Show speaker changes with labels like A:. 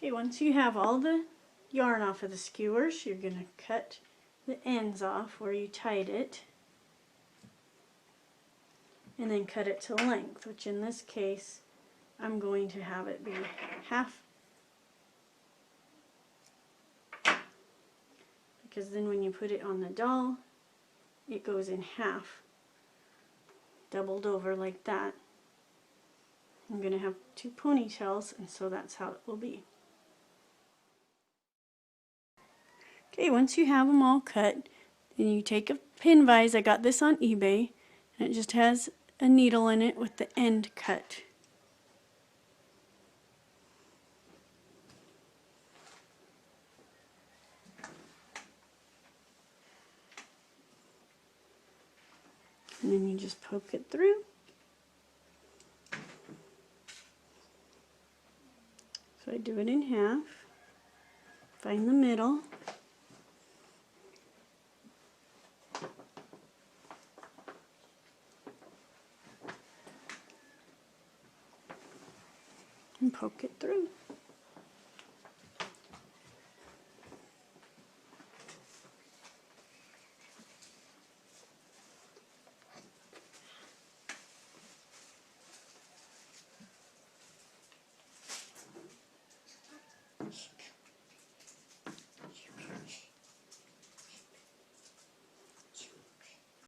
A: Okay, once you have all the yarn off of the skewers, you're going to cut the ends off where you tied it, and then cut it to length, which in this case I'm going to have it be half, because then when you put it on the doll it goes in half, doubled over like that. I'm going to have 2 ponytails, and so that's how it will be. Okay, once you have them all cut, then you take a pin vise. I got this on eBay, and it just has a needle in it with the end cut. And then you just poke it through. So I do it in half, find the middle, and poke it through.